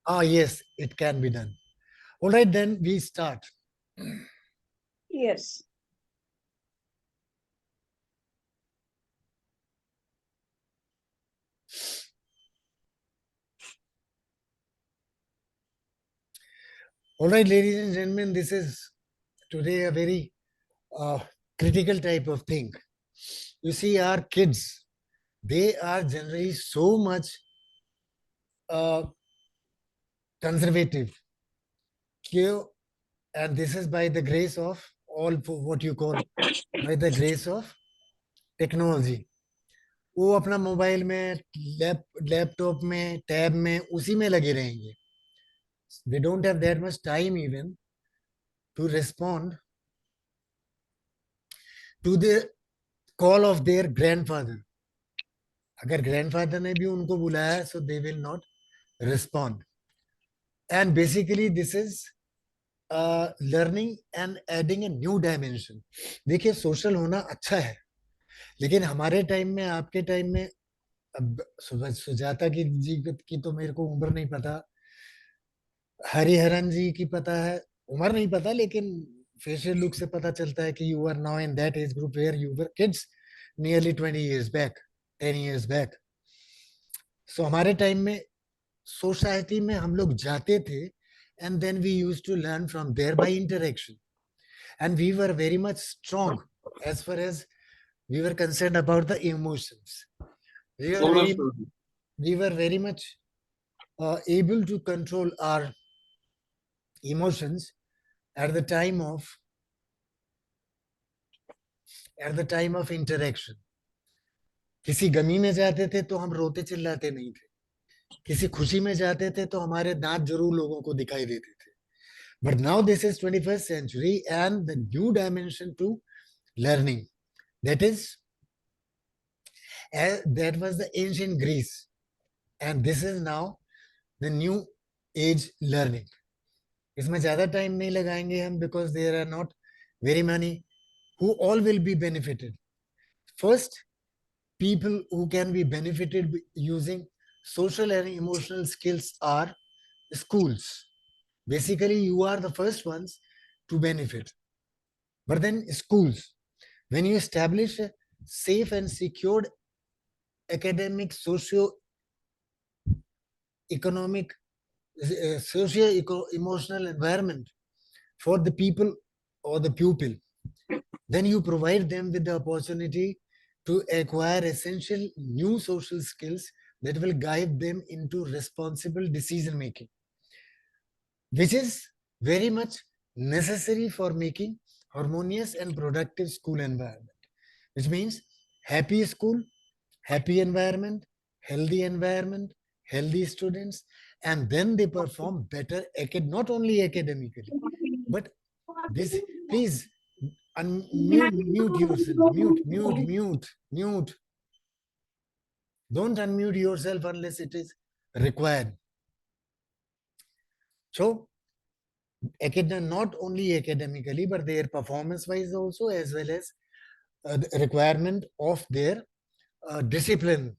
Yes, it can be done. All right, then we start. Yes. All right, ladies and gentlemen, this is today a very uh, critical type of thing. You see, our kids, they are generally so much uh, conservative, and this is by the grace of all what you call by the grace of technology. वो अपना mobile में laptop में tab में उसी में लगे रहेंगे. They don't have that much time even to respond to the call of their grandfather. अगर grandfather ने भी उनको बुलाया, so they will not respond. And basically this is learning and adding a new dimension. देखिए, social होना अच्छा है, लेकिन हमारे टाइम में, आपके टाइम में, अब सुजाता की जी की तो मेरे को उम्र नहीं पता, हरिहरन जी की पता है, उम्र नहीं पता, लेकिन फेशियल लुक से पता चलता है कि you are now in that age group where you were kids nearly 20 years back, 10 years back. So हमारे टाइम में सोसाइटी में हम लोग जाते थे, and then we used to learn from there by interaction, and we were very much strong as far as we were concerned about the emotions. We were very, we were very much able to control our emotions at the time of interaction. किसी गमी में जाते थे तो हम रोते चिल्लाते नहीं थे, किसी खुशी में जाते थे तो हमारे दांत जरूर लोगों को दिखाई देते थे. But now this is 21st century and the new dimension to learning. That is, that was the ancient Greece, and this is now the new age learning. इसमें ज्यादा टाइम नहीं लगाएंगे हम, because there are not very many who all will be benefited. First, people who can be benefited using social and emotional skills are schools. Basically, you are the first ones to benefit. But then schools, when you establish a safe and secured academic, socio-economic, socio-emotional environment for the people or the pupil, then you provide them with the opportunity to acquire essential new social skills that will guide them into responsible decision making, which is very much necessary for making harmonious and productive school environment. Which means happy school, happy environment, healthy students, and then they perform better, not only academically, but this, please mute yourself, mute. Don't unmute yourself unless it is required. So, not only academically, but their performance wise also, as well as the requirement of their discipline,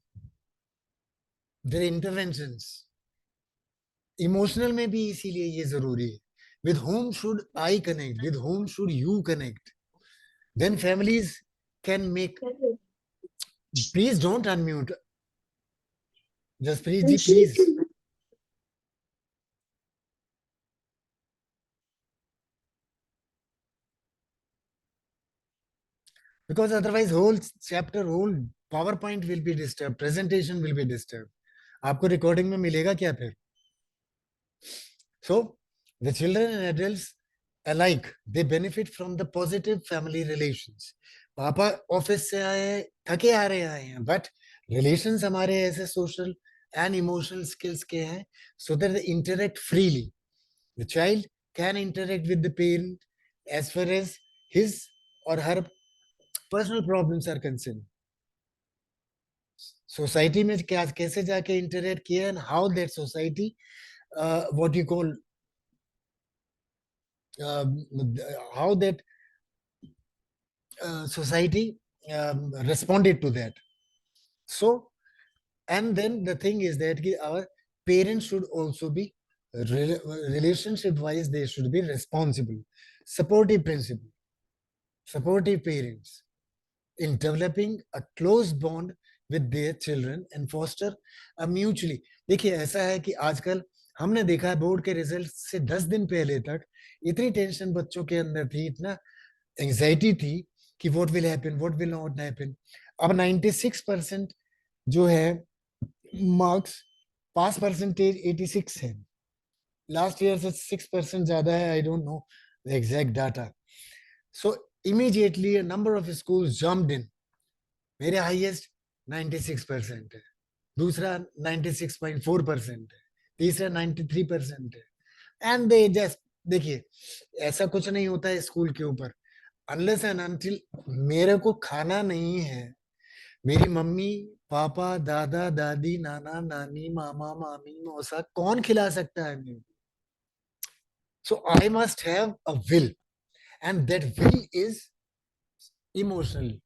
their interventions. Emotional में भी इसीलिए ये जरूरी है. With whom should I connect? With whom should you connect? Then families can make. Please don't unmute. Jaspreet ji, please. Because otherwise whole chapter, whole PowerPoint will be disturbed, presentation will be disturbed. आपको recording में मिलेगा क्या फिर? So the children and adults alike, they benefit from the positive family relations. पापा office से आए, थके आ रहे आए हैं, but relations हमारे ऐसे social and emotional skills के हैं, so that they interact freely. The child can interact with the parent as far as his or her personal problems are concerned. Society में क्या कैसे जाके interact किया, and how that society, what you call, how that society responded to that. So, and then the thing is that our parents should also be relationship wise they should be responsible, supportive principal, supportive parents in developing a close bond with their children and foster a mutually. देखिए ऐसा है कि आजकल हमने देखा है board के result से 10 दिन पहले तक इतनी टेंशन बच्चों के अंदर थी, इतना एंजाइटी थी कि what will happen, what will not happen. अब 96% जो है मार्क्स, पास परसेंटेज 86 है. लास्ट ईयर से 6% ज्यादा है. I don't know the exact data. So immediately a number of schools jumped in. मेरे हाईएस्ट 96% है, दूसरा 96.4% है, तीसरा 93% है. एंड दे जस्ट, देखिए ऐसा कुछ नहीं होता है स्कूल के ऊपर. अनलेस एंड अनटिल मेरे को खाना नहीं है, मेरी मम्मी पापा दादा दादी नाना नानी मामा मामी मौसा कौन खिला सकता है मेरे को? So I must have a will, and that will is emotional.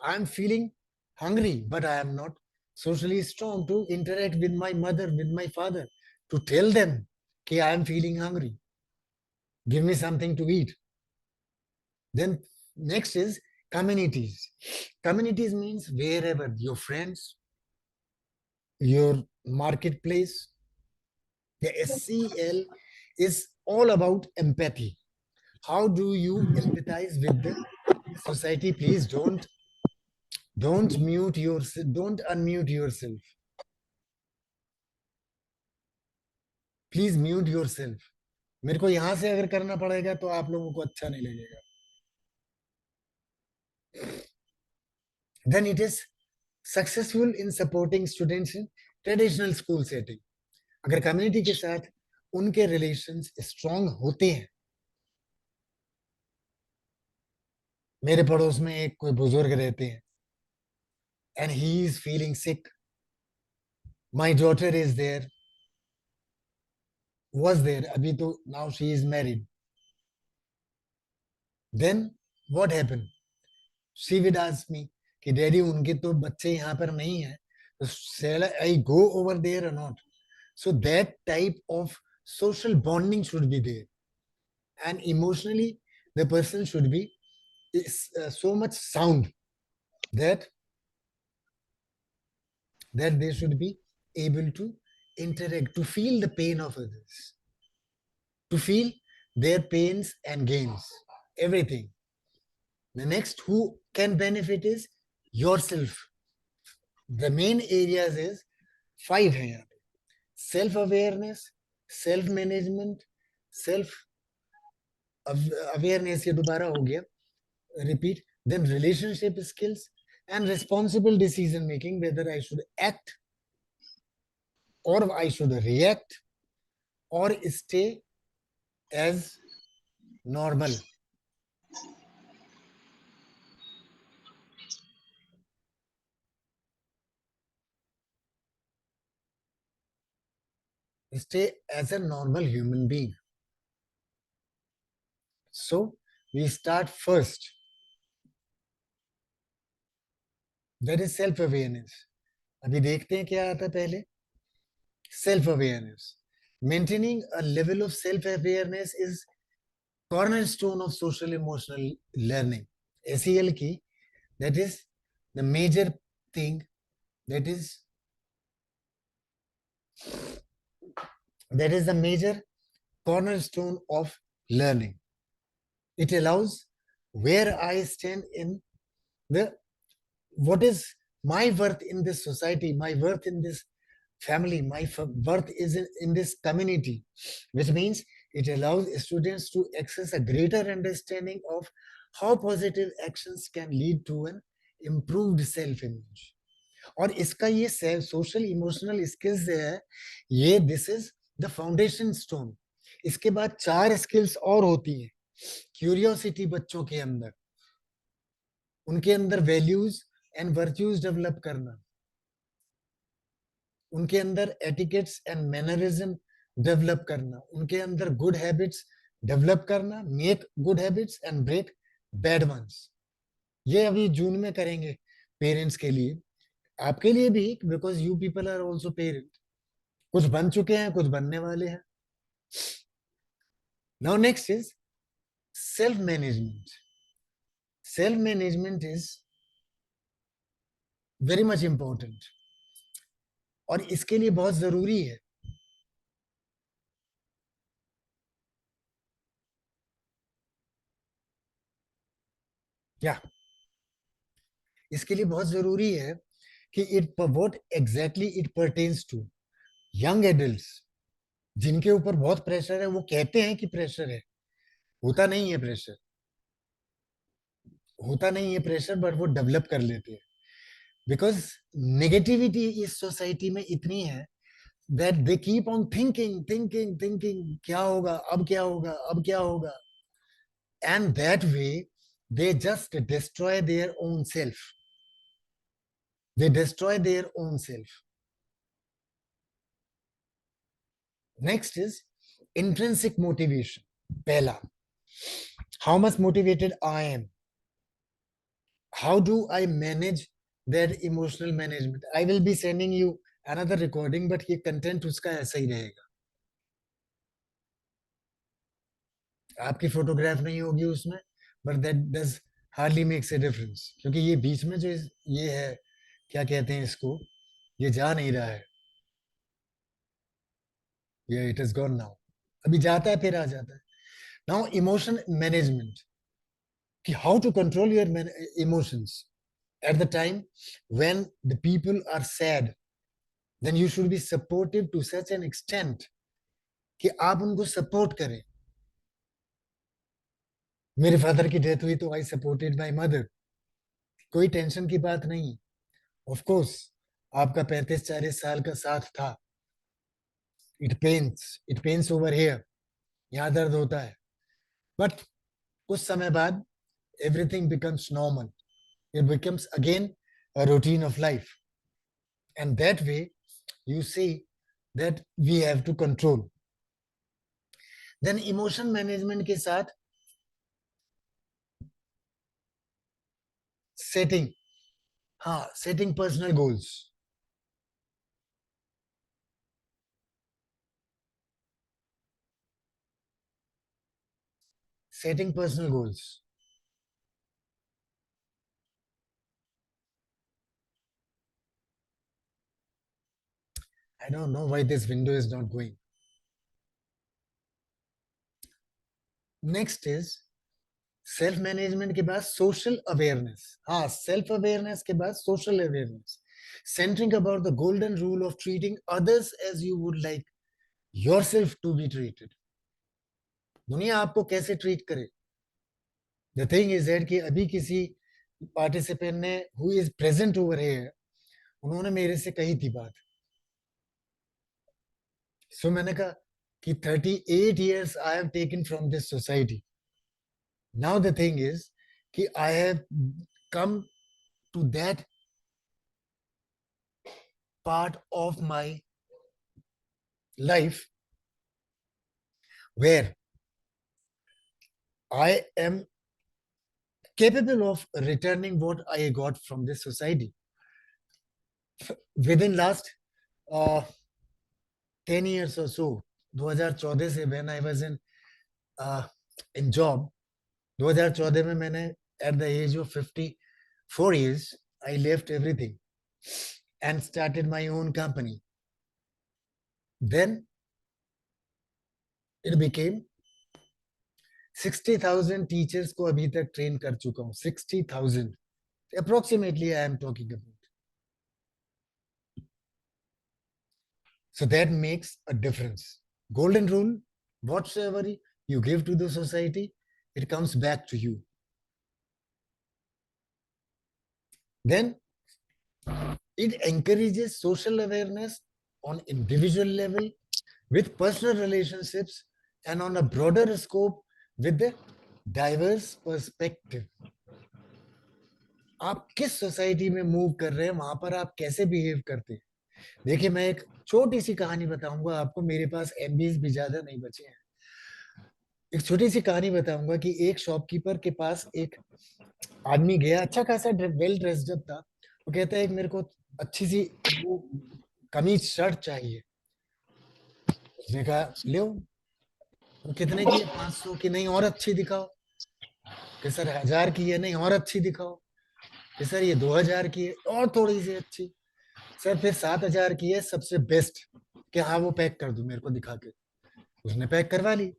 I am feeling hungry, but I am not socially strong to interact with my mother, with my father, to tell them that I am feeling hungry. Give me something to eat. Then next is communities. Communities means wherever your friends, your marketplace. The SCL is all about empathy. How do you empathize with the society? Please don't mute yourself. Don't unmute yourself. Please mute your self. मेरे को यहां से अगर करना पड़ेगा तो आप लोगों को अच्छा नहीं लगेगा. Then it is successful in supporting students in traditional school setting. अगर कम्युनिटी के साथ उनके रिलेशंस स्ट्रांग होते हैं. मेरे पड़ोस में एक कोई बुजुर्ग रहते हैं and he is feeling sick. My daughter is there, was there, अभी तो now she is married. Then what happened? She would ask me कि डैडी उनके तो बच्चे यहाँ पर नहीं है, तो shall I go over there or not? So that type of social bonding should be there, and emotionally the person should be so much sound that they should be able to interact, to feel the pain of others, to feel their pains and gains, everything. The next who can benefit is yourself. The main areas is 5 है यहाँ पे. Self awareness, self management, self awareness, ये दोबारा हो गया, repeat. Then relationship skills and responsible decision making, whether I should act or I should react or stay as normal. Stay as a normal human being. So we start first. That is self awareness. अभी देखते हैं क्या आता है पहले. Self awareness. Maintaining a level of self awareness is cornerstone of social emotional learning. SEL key, that is the major thing, that is the major cornerstone of learning. It allows where I stand in the, what is my worth in this society, my worth in this family, my worth is in this community, which means it allows students to access a greater understanding of how positive actions can lead to an improved self image. और इसका ये social emotional skills है, ये this is the foundation stone. इसके बाद 4 skills और होती हैं. क्यूरियोसिटी बच्चों के अंदर, उनके अंदर वैल्यूज एंड वर्च्यूज डेवलप करना, उनके अंदर एटिकेट्स एंड मैनरिज्म डेवलप करना, उनके अंदर गुड हैबिट्स डेवलप करना, make good habits and break bad ones. ये अभी जून में करेंगे पेरेंट्स के लिए, आपके लिए भी, because you people are also parent. कुछ बन चुके हैं, कुछ बनने वाले हैं. Now next is self management. Self management is very much important, और इसके लिए बहुत जरूरी है. क्या? इसके लिए बहुत जरूरी है कि it what exactly it pertains to young adults, जिनके ऊपर बहुत प्रेशर है. वो कहते हैं कि प्रेशर है, होता नहीं है प्रेशर, होता नहीं है प्रेशर, बट वो डेवलप कर लेते हैं. बिकॉज नेगेटिविटी इस सोसाइटी में इतनी है that they keep on thinking thinking thinking, क्या होगा अब, क्या होगा अब, क्या होगा. And that way they just destroy their own self. They destroy their own self. Next is intrinsic motivation. Pehla, how much motivated I am. How do I manage that emotional management? I will be sending you another recording, but ये content उसका ऐसा ही रहेगा. आपकी photograph नहीं होगी उसमें, but that does hardly makes a difference. क्योंकि ये बीच में जो ये है, क्या कहते हैं इसको, ये जा नहीं रहा है. ये it is gone now. अभी जाता है फिर आ जाता है. Now emotion management, कि how to control your emotions at the time when the people are sad. Then you should be supportive to such an extent कि आप उनको सपोर्ट करें. मेरे फादर की डेथ हुई तो आई सपोर्टेड माय मदर. कोई टेंशन की बात नहीं. ऑफ कोर्स आपका 35-40 साल का साथ था. इट पेन्स ओवर हियर, यहाँ दर्द होता है. बट कुछ समय बाद everything becomes normal. It becomes again a routine of life. And that way, you see that we have to control. Then emotion management के साथ setting, हाँ, setting personal goals. Setting personal goals. I don't know why this window is not going. Next is self management के बाद social awareness. हाँ, self awareness के बाद social awareness. Centering about the golden rule of treating others as you would like yourself to be treated. दुनिया आपको कैसे treat करे. The thing is that कि अभी किसी पार्टिसिपेंट ने who is present over here, उन्होंने मेरे से कही थी बात. सो मैंने कहा कि 38 years I have taken from this society. Now the thing is कि I have come to that part of my life where I am capable of returning what I got from this society. Within last uh, 10 years or so, 2014 से when I was in job, 2014 में मैंने at the age of 54 years, I left everything and started my own company. Then it became 60,000 teachers को अभी तक train कर चुका हूँ. 60,000 approximately I am talking about. So that makes a difference. Golden rule, whatsoever you give to the society, it comes back to you. Then it encourages social awareness on individual level, with personal relationships, and on a broader scope with the diverse perspective. आप किस society में move कर रहे हैं, वहां पर आप कैसे बिहेव करते हैं. देखिए, मैं एक छोटी सी कहानी बताऊंगा आपको. मेरे पास एमबीज भी ज्यादा नहीं बचे हैं. एक छोटी सी कहानी बताऊंगा कि एक शॉपकीपर के पास एक आदमी गया, अच्छा खासा वेल ड्रेस्ड था. वो कहता है एक मेरे को अच्छी सी वो कमीज शर्ट चाहिए. उसने कहा ले, वो कितने की है? 500 की? नहीं और अच्छी दिखाओ। कि सर 1000 की है? नहीं और अच्छी दिखाओ। कि सर ये 2000 की है, और थोड़ी सी अच्छी। सर फिर 7000 की है सबसे बेस्ट। कि हाँ वो पैक कर दो मेरे को दिखा के। उसने पैक करवा ली।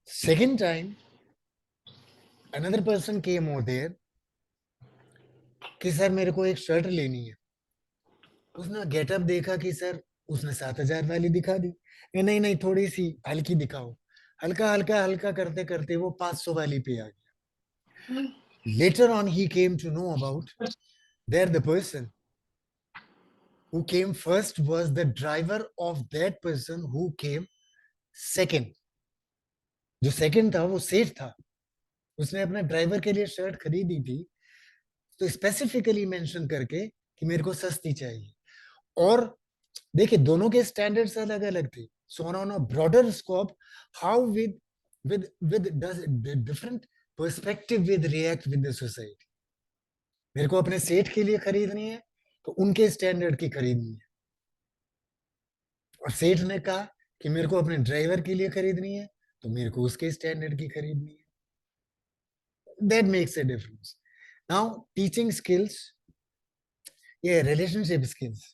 Second time another person came over there कि सर मेरे को एक शर्ट लेनी है। उसने गेटअप देखा कि सर, उसने 7000 वाली दिखा दी। ये नहीं नहीं थोड़ी सी हल्की दिखाओ। हल्का हल्का हल्का करते करते वो 500 वाली पे आ गया। Later on he came to know about there the person who came first was the driver of that person who came second. जो सेकंड था वो सेठ था। उसने अपने ड्राइवर के लिए शर्ट खरीदी थी, तो स्पेसिफिकली मेंशन करके कि मेरे को सस्ती चाहिए। और देखिए दोनों के स्टैंडर्ड्स अलग अलग थे। So on a broader scope, how with does different perspective with react with the society. मेरे को अपने सेठ के लिए खरीदनी है तो उनके स्टैंडर्ड की खरीदनी है, और सेठ ने कहा कि मेरे को अपने ड्राइवर के लिए खरीदनी है तो मेरे को उसके स्टैंडर्ड की खरीदनी है। That makes a difference. Now teaching skills, ये relationship skills,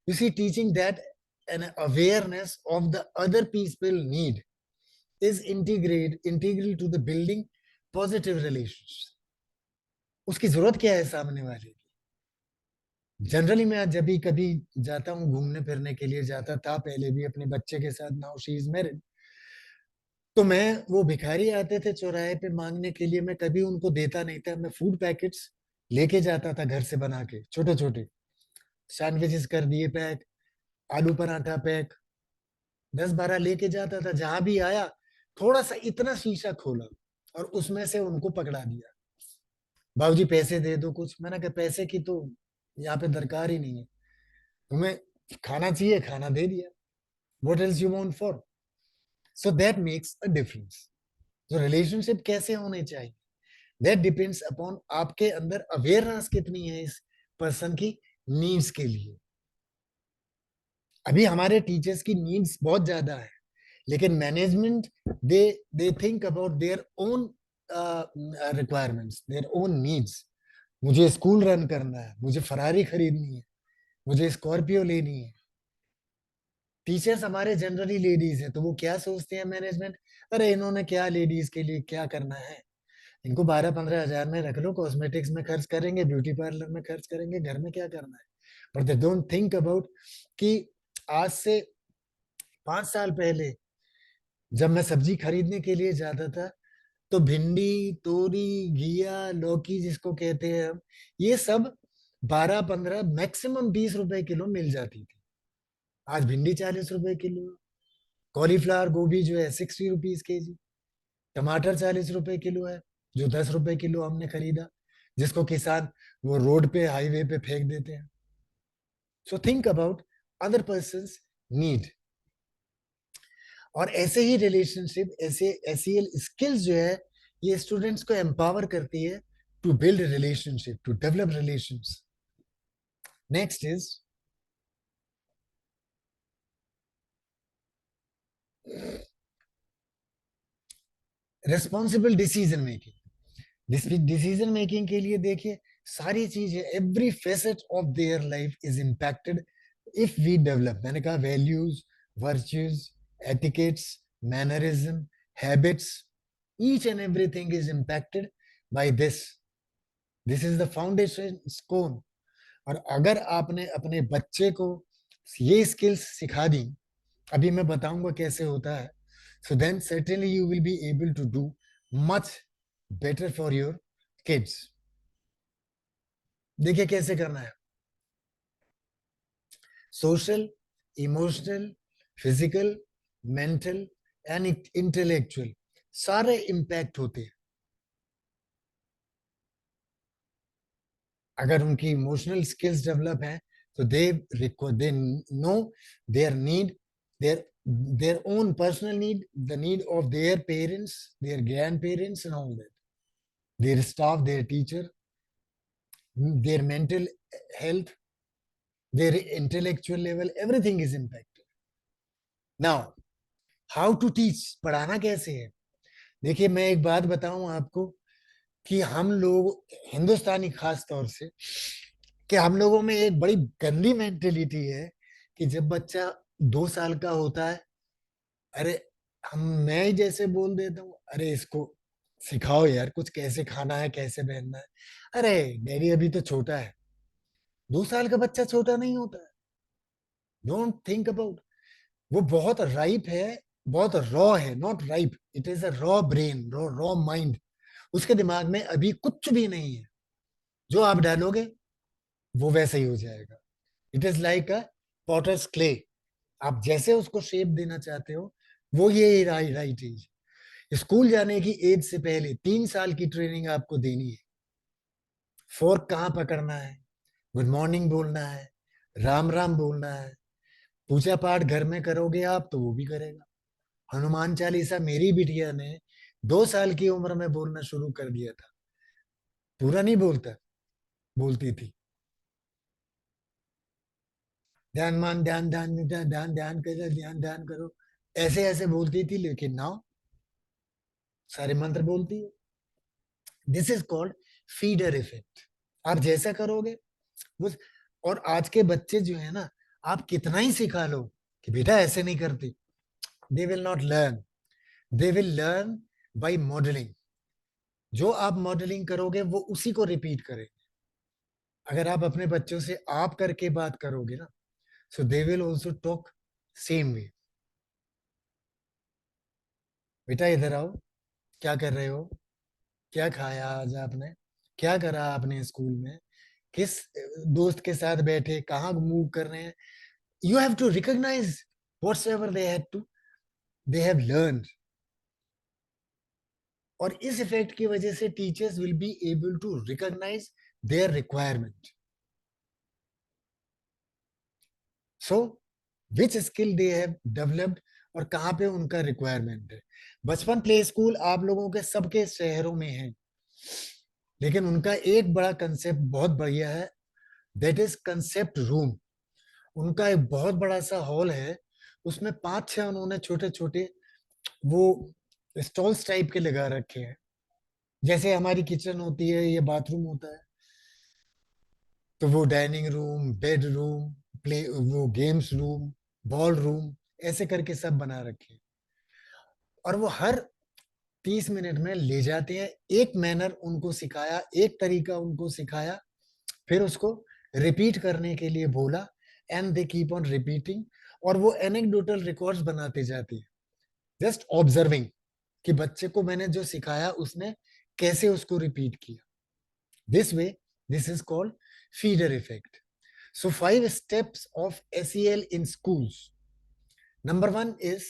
you see teaching that an awareness of the other people need is integral to the building positive relations. उसकी जरूरत क्या है सामने वाले की? जनरली मैं जब भी कभी जाता हूँ घूमने फिरने के लिए, जाता था पहले भी अपने बच्चे के साथ, नाउ शी इज मैरिड, तो मैं, वो भिखारी आते थे चौराहे पे मांगने के लिए, मैं कभी उनको देता नहीं था। मैं फूड पैकेट्स लेके जाता था घर से बना के, छोटे छोटे सैंडविचेस कर दिए पैक, आलू पराठा पैक, 10-12 लेके जाता था। जहां भी आया थोड़ा सा इतना शीशा खोला और उसमें से उनको पकड़ा दिया, बाबूजी पैसे दे दो कुछ। मैंने कहा पैसे की तो यहाँ पे दरकार ही नहीं है, तुम्हें खाना चाहिए खाना दे दिया, what else you want for. So that makes a difference. जो रिलेशनशिप कैसे होने चाहिए, दैट डिपेंड्स अपॉन आपके अंदर अवेयरनेस कितनी है इस पर्सन की नीड्स के लिए। अभी हमारे टीचर्स की नीड्स बहुत ज्यादा है, लेकिन management, they they think about their own requirements, their own needs. मुझे स्कूल रन करना है, मुझे फरारी खरीदनी है, मुझे स्कॉर्पियो लेनी है। टीचर्स हमारे जनरली लेडीज हैं, तो वो क्या सोचते हैं मैनेजमेंट, अरे इन्होंने क्या लेडीज के लिए क्या करना है, इनको 12-15 हजार में रख लो, कॉस्मेटिक्स में खर्च करेंगे, ब्यूटी पार्लर में खर्च करेंगे, घर में क्या करना है। But they don't think about कि आज से 5 साल पहले जब मैं सब्जी खरीदने के लिए जाता था, तो भिंडी, तोरी, घिया, लौकी जिसको कहते हैं हम, ये सब 12-15, मैक्सिमम 20 रुपए किलो मिल जाती थी। आज भिंडी 40 रुपए किलो, कॉलीफ्लावर गोभी जो है 60 रुपीज केजी, टमाटर 40 रुपए किलो है, जो 10 रुपए किलो हमने खरीदा, जिसको किसान वो रोड पे हाईवे पे फेंक देते हैं। So think about other person need. और ऐसे ही रिलेशनशिप, ऐसे एसीएल स्किल्स जो है, ये स्टूडेंट्स को एम्पावर करती है to build relationship, to develop relations. Next is responsible decision making. Decision making के लिए देखिए सारी चीजें, every facet of their life is impacted if we develop. मैंने कहा values, virtues, etiquettes, mannerism, habits, each and everything is impacted by this. This is the foundation stone. और अगर आपने अपने बच्चे को ये स्किल्स सिखा दी, अभी मैं बताऊंगा कैसे होता है, so then certainly you will be able to do much better for your kids। देखिए कैसे करना है। Social, emotional, physical, mental and intellectual, सारे इम्पैक्ट होते हैं। अगर उनकी इमोशनल स्किल्स डेवलप हैं तो they know their need, their their own personal need, the need of their parents, their grandparents and all that, their staff, their teacher, their mental health, their intellectual level, everything is impacted. Now how to teach, पढ़ाना कैसे है? देखिए मैं एक बात बताऊं आपको कि हम लोग हिंदुस्तानी खास तौर से, कि हम लोगों में एक बड़ी गंदी मेंटेलिटी है कि जब बच्चा 2 साल का होता है, अरे मैं ही जैसे बोल देता हूँ, अरे इसको सिखाओ यार कुछ, कैसे खाना है कैसे पहनना है। अरे डैडी अभी तो छोटा है। 2 साल का बच्चा छोटा नहीं होता है। डोंट थिंक अबाउट, वो बहुत राइप है, बहुत रॉ है, not ripe, it is a raw brain, raw raw mind. उसके दिमाग में अभी कुछ भी नहीं है। जो आप डालोगे वो वैसे ही हो जाएगा। It is like a potter's clay. आप जैसे उसको शेप देना चाहते हो, वो ये राइट राइट एज। स्कूल जाने की एज से पहले 3 साल की ट्रेनिंग आपको देनी है। फोर्क कहाँ पकड़ना है, गुड मॉर्निंग बोलना है, राम राम बोलना है। पूजा पाठ घर में करोगे आप तो वो भी करेगा। हनुमान चालीसा मेरी बिटिया ने 2 साल की उम्र में बोलना शुरू कर दिया था। पूरा नहीं बोलता, बोलती थी ध्यान मान ध्यान ध्यान ध्यान ध्यान ध्यान करो, ध्यान ध्यान करो, ऐसे ऐसे बोलती थी। लेकिन नाउ सारे मंत्र बोलती है। This is called feeder effect. आप जैसा करोगे वो। और आज के बच्चे जो है ना, आप कितना ही सिखा लो कि बेटा ऐसे नहीं करती, they will not learn. They will learn by modelling. जो आप मॉडलिंग करोगे वो उसी को रिपीट करें। अगर आप अपने बच्चों से आप करके बात करोगे ना, so they will also talk same way. बेटा इधर आओ, क्या कर रहे हो, क्या खाया आज आपने, क्या करा आपने स्कूल में, किस दोस्त के साथ बैठे, कहाँ मूव कर रहे हैं। You have to recognise whatsoever they had to, they have learned. और इस इफेक्ट की वजह से teachers will be able to recognise their requirement. So which skill they have developed, और कहाँ पे उनका रिक्वायरमेंट है। बचपन प्ले स्कूल आप लोगों के सबके शहरों में है, लेकिन उनका एक बड़ा कंसेप्ट बहुत बढ़िया है, दैट इज कंसेप्ट रूम। उनका एक बहुत बड़ा सा हॉल है, उसमें 5-6 उन्होंने छोटे छोटे वो स्टॉल्स टाइप के लगा रखे हैं। जैसे हमारी किचन होती है, ये बाथरूम होता है, तो वो dining room, bed room, play वो गेम्स रूम, बॉल रूम, ऐसे करके सब बना रखे हैं। और वो हर 30 मिनट में ले जाते हैं, एक मैनर उनको सिखाया, एक तरीका उनको सिखाया, फिर उसको रिपीट करने के लिए बोला, and they keep on repeating. और वो एनेक्डोटल रिकॉर्ड्स बनाते जाती है, जस्ट ऑब्जर्विंग कि बच्चे को मैंने जो सिखाया उसने कैसे उसको रिपीट किया। This way, this is called feeder effect. So 5 steps of SEL in schools. Number 1 is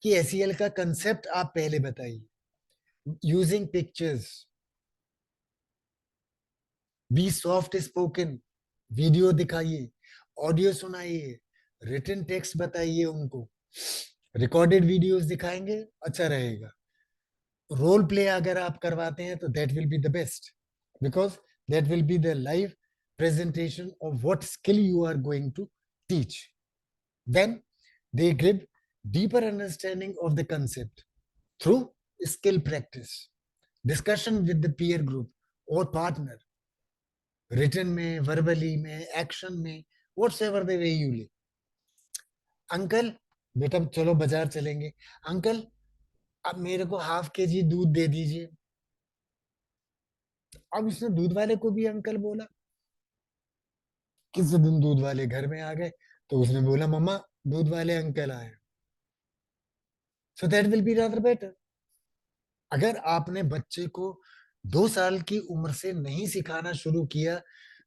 कि SEL का कंसेप्ट आप पहले बताइए। Using pictures, be soft spoken, video दिखाइए, ऑडियो सुनाइए, रिटन टेक्स्ट बताइए उनको। रिकॉर्डेड वीडियोस दिखाएंगे, अच्छा रहेगा। रोल प्ले अगर आप करवाते हैं तो that will be the best, because that will be the live presentation of what skill you are going to teach. Then they give deeper understanding of the concept through skill practice, discussion with the peer group or partner, written में, verbally में, action में, whatsoever the way you live. Uncle, बेटा चलो बाजार चलेंगे। Uncle अब मेरे को ½ kg दूध दे दीजिए। अब इसने दूध वाले को भी अंकल बोला। किस दिन दूध वाले घर में आ गए तो उसने बोला मम्मा दूध वाले अंकल आए। So that will be rather better. अगर आपने बच्चे को 2 साल की उम्र से नहीं सिखाना शुरू किया,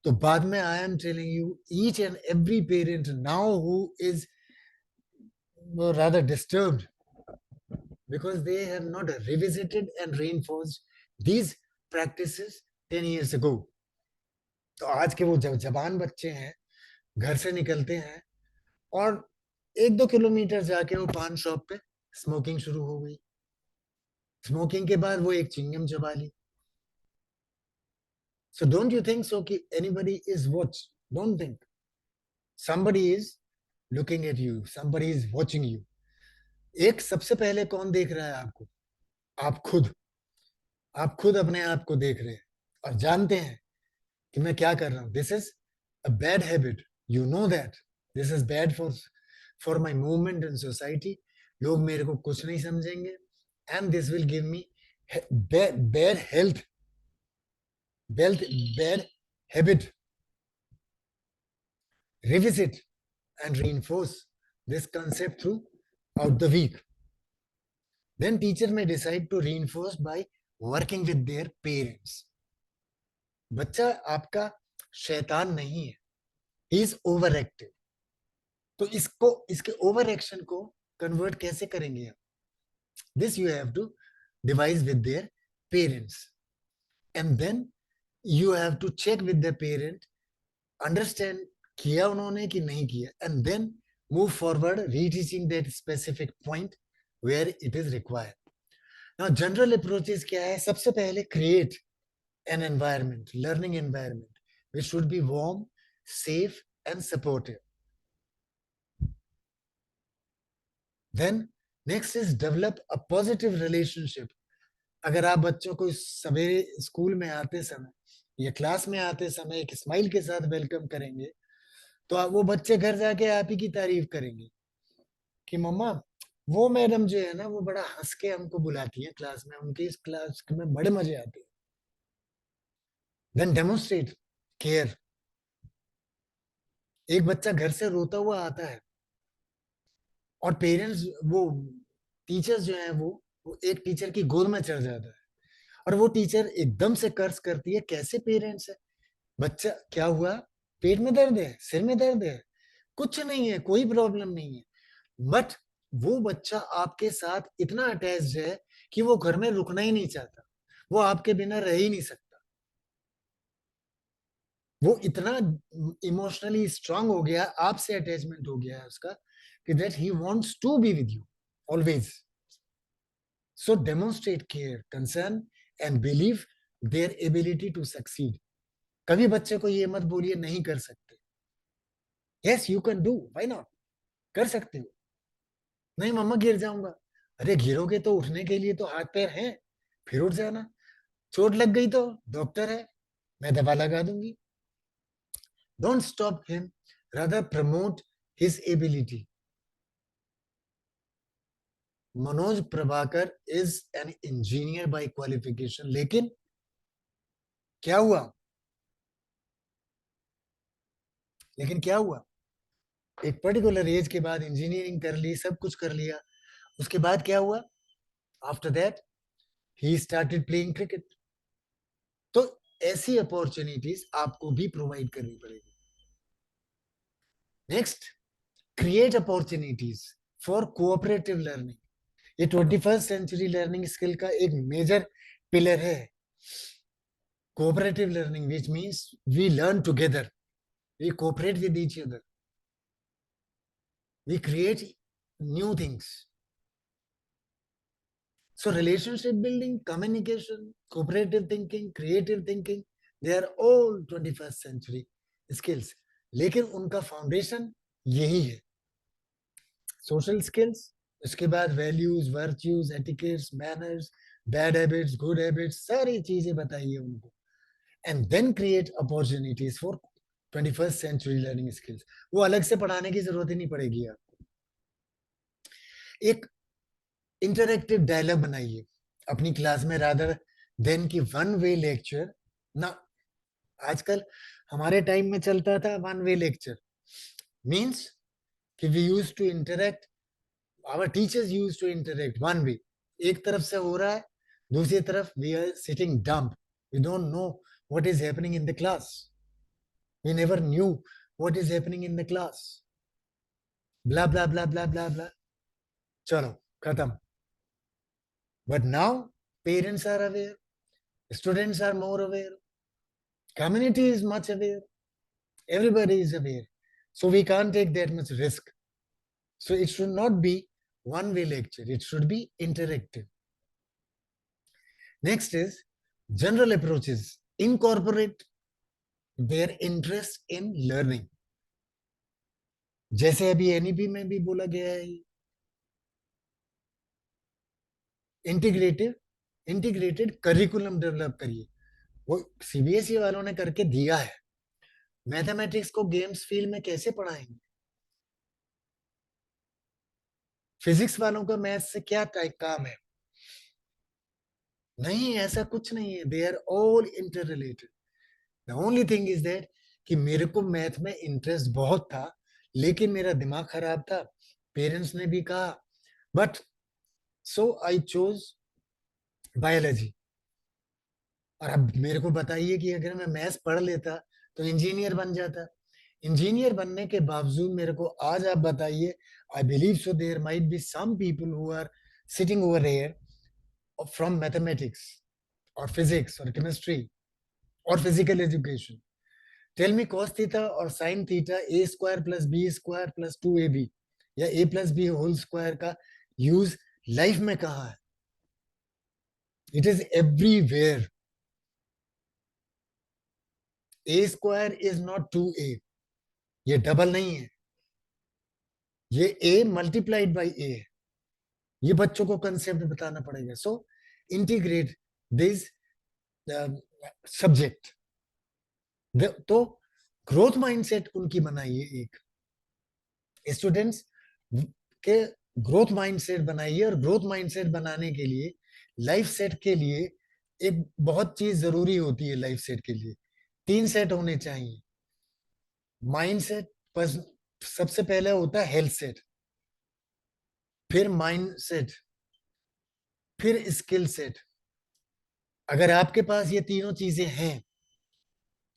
तो बाद में I am telling you, each and every parent now who is rather disturbed because they have not revisited and reinforced these practices 10 years ago. तो आज के वो जवान बच्चे हैं, घर से निकलते हैं और 1-2 किलोमीटर जाके वो पान शॉप पे स्मोकिंग शुरू हो गई। स्मोकिंग के बाद वो एक चिंगम चबा ली। So don't you think so कि anybody is what? Don't think. Somebody is looking at you, somebody is watching you. एक सबसे पहले कौन देख रहा है आपको? आप खुद. आप खुद अपने आप को देख रहे हैं और जानते हैं कि मैं क्या कर रहा हूं. This is a bad habit. You know that this is bad for my movement in society. लोग मेरे को कुछ नहीं समझेंगे and this will give me bad health, bad habit. Revisit and reinforce this concept throughout the week. Then teacher may decide to reinforce by working with their parents. बच्चा आपका शैतान नहीं है, he is overactive. तो इसके over action को convert कैसे करेंगे आप? This you have to devise with their parents, and then you have to check with the parent, understand किया उन्होंने कि नहीं किया, and then move forward reteaching that specific point where it is required. Now general approaches क्या है? सबसे पहले create an environment, learning environment which should be warm, safe and supportive. Then next is develop a positive relationship. अगर आप बच्चों को सवेरे school में आते समय या क्लास में आते समय एक स्माइल के साथ वेलकम करेंगे, तो आप वो बच्चे घर जाके आप ही की तारीफ करेंगे कि मम्मा वो मैडम जो है ना वो बड़ा हंस के हमको बुलाती है क्लास में, उनकी इस क्लास में बड़े मजे आते हैं. Then demonstrate care. एक बच्चा घर से रोता हुआ आता है और पेरेंट्स वो टीचर्स जो है वो एक टीचर की गोद में चढ़ जाता है और वो टीचर एकदम से कर्ज करती है. कैसे पेरेंट्स है? बच्चा क्या हुआ? पेट में दर्द है, सिर में दर्द है? कुछ नहीं है, कोई प्रॉब्लम नहीं है. बट वो बच्चा आपके साथ इतना अटैच्ड है कि वो घर में रुकना ही नहीं चाहता, वो आपके बिना रह ही नहीं सकता. वो इतना इमोशनली स्ट्रांग हो गया, आपसे अटैचमेंट हो गया है उसका कि that he wants to be with you always. So demonstrate care, concern and believe their ability to succeed. कभी बच्चे को ये मत बोलिए नहीं कर सकते. Yes you can do, why not, कर सकते हो. नहीं मम्मा गिर जाऊंगा. अरे गिरोगे तो उठने के लिए तो हाथ पैर हैं, फिर उठ जाना. चोट लग गई तो डॉक्टर है, मैं दवा लगा दूंगी. Don't stop him, rather promote his ability. Manoj Prabhakar is an engineer by qualification, लेकिन क्या हुआ? लेकिन क्या हुआ? एक पर्टिकुलर एज के बाद इंजीनियरिंग कर ली, सब कुछ कर लिया, उसके बाद क्या हुआ? After that he started playing cricket. तो ऐसी अपॉर्चुनिटीज आपको भी प्रोवाइड करनी पड़ेगी. Next, create opportunities for cooperative learning. ये 21st सेंचुरी लर्निंग स्किल का एक मेजर पिलर है. Cooperative learning which means we learn together, we cooperate with each other, we create new things. So relationship building, communication, cooperative thinking, creative thinking, they are all 21st century skills. लेकिन उनका foundation यही है. Social skills, उसके बाद values, virtues, etiquettes, manners, bad habits, good habits, सारी चीजें बताइए उनको. And then create opportunities for 21st century learning skills. वो अलग से पढ़ाने की जरूरत ही नहीं पड़ेगी आपको. एक इंटरैक्टिव डायलॉग बनाइए अपनी क्लास में, रादर देन की वन वे लेक्चर ना. आजकल हमारे टाइम में चलता था वन वे लेक्चर, मींस कि we use to interact, our teachers use to interact one way. एक तरफ से हो रहा है, दूसरी तरफ we are sitting dumb, we don't know what is happening in the class, we never knew what is happening in the class. Blah blah blah blah blah blah, चलो खत्म. But now parents are aware, students are more aware, community is much aware, everybody is aware. So we can't take that much risk. So it should not be one-way lecture, it should be interactive. Next is general approaches. Incorporate their interest in learning. जैसे अभी NEP में भी बोला गया है, integrative integrated curriculum develop करिए। वो CBSE वालों ने करके दिया है। मैथमेटिक्स को गेम्स फील्ड में कैसे पढ़ाएंगे? फिजिक्स वालों का मैथ से क्या टाइप काम है? नहीं, ऐसा कुछ नहीं है। They are all interrelated. The only thing is that कि मेरे को मैथ में इंटरेस्ट बहुत था, लेकिन मेरा दिमाग खराब था। पेरेंट्स ने भी कहा, but so I chose biology. और अब मेरे को बताइए कि अगर मैं मैथ्स पढ़ लेता तो इंजीनियर बन जाता। इंजीनियर बनने के बावजूद मेरे को आज आप बताइए, I believe so there might be some people who are sitting over here from mathematics और फिजिक्स और केमिस्ट्री और physical education. Tell me cos theta और sine theta a square plus b square plus 2ab या a plus b whole square का use life में कहाँ है? It is everywhere. A square is not 2a, ये double नहीं है, ये a मल्टीप्लाइड बाई a है। ये बच्चों को कंसेप्ट बताना पड़ेगा। सो इंटीग्रेट दिस सब्जेक्ट। तो ग्रोथ माइंडसेट उनकी बनाइए, एक स्टूडेंट्स के ग्रोथ माइंडसेट बनाइए। और ग्रोथ माइंडसेट बनाने के लिए, लाइफ सेट के लिए एक बहुत चीज जरूरी होती है। लाइफ सेट के लिए 3 सेट होने चाहिए। माइंडसेट सबसे पहले होता है हेल्थ सेट, फिर माइंड सेट, फिर स्किल सेट। अगर आपके पास ये तीनों चीजें हैं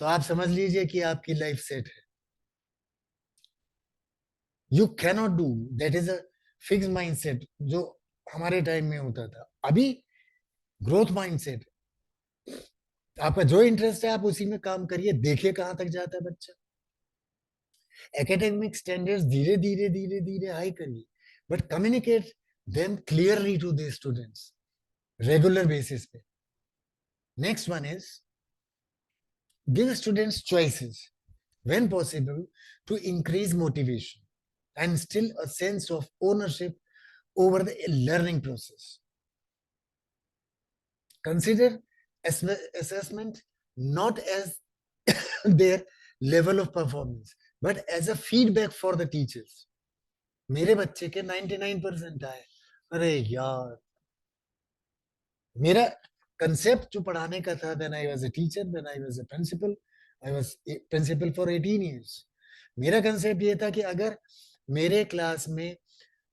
तो आप समझ लीजिए कि आपकी लाइफ सेट है। You cannot do that is a fix mindset जो हमारे टाइम में होता था। अभी ग्रोथ माइंडसेट, आपका जो इंटरेस्ट है आप उसी में काम करिए, देखिए कहां तक जाता है बच्चा। एकेडमिक स्टैंडर्ड्स धीरे धीरे धीरे धीरे हाई करिए, but communicate them clearly to the students regular basis पे। Next one is give students choices when possible to increase motivation and still a sense of ownership over the learning process. Consider assessment not as their level of performance but as a feedback for the teachers. मेरे बच्चे के 99% आए, अरे यार, मेरा concept जो पढ़ाने का था, when I was a teacher, when I was a principal, I was principal for 18 years. मेरा कंसेप्ट ये था कि अगर मेरे क्लास में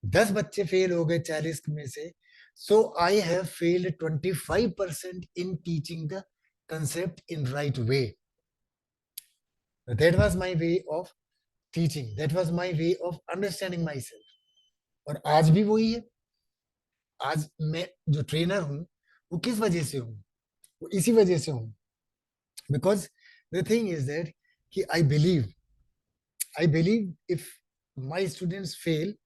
10 बच्चे फेल हो गए 40 में से, so I have failed 25% in teaching the concept in right way. That was my way of teaching, that was my way of understanding myself. और आज भी वही है। आज मैं जो ट्रेनर हूं वो किस वजह से हूं? वो इसी वजह से हूं, because the thing is that कि I believe if my students fail.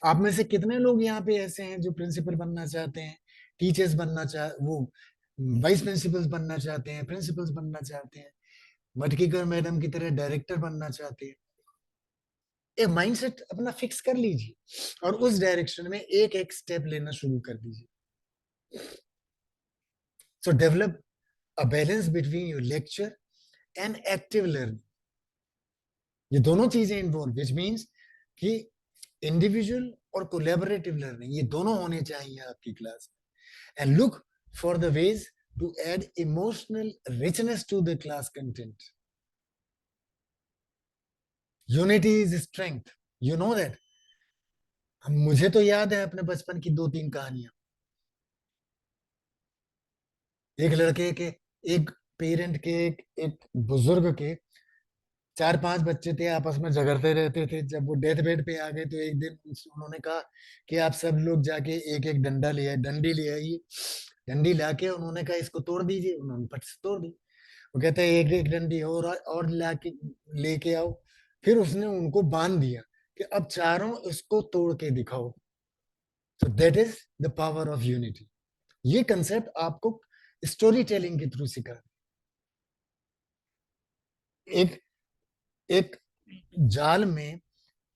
आप में से कितने लोग यहाँ पे ऐसे हैं जो प्रिंसिपल बनना चाहते हैं, टीचर्स बनना चाह वो वाइस प्रिंसिपल्स बनना चाहते हैं, प्रिंसिपल्स बनना चाहते हैं, मटकीकर मैडम की तरह डायरेक्टर बनना चाहते हैं? एक माइंडसेट अपना फिक्स कर लीजिए और उस डायरेक्शन में एक एक स्टेप लेना शुरू कर दीजिए। So develop a balance between your lecture and active learning. ये दोनों चीजें इन्वॉल्व, विच मीन्स कि इंडिविजुअल और कोलैबोरेटिव लर्निंग ये दोनों होने चाहिए आपकी क्लास में। And look for the ways to add emotional richness to the class content. Unity is strength, you know that. मुझे तो याद है अपने बचपन की 2-3 कहानियां। एक लड़के के, एक पेरेंट के, एक बुजुर्ग के 4-5 बच्चे थे, आपस में झगड़ते रहते थे। जब वो डेथ बेड पे आ गए तो एक दिन उन्होंने कहा कि आप सब लोग जाके एक एक डंडा ले आए, डंडी ले आइए। डंडी लाके उन्होंने कहा इसको तोड़ दीजिए, उन्होंने फट से तोड़ दी। वो कहते हैं एक एक डंडी और लाके लेके आओ। फिर उसने उनको बांध दिया कि अब चारों इसको तोड़ के दिखाओ। So that is the power of unity. ये कंसेप्ट आपको स्टोरी टेलिंग के थ्रू सिखा। एक एक जाल में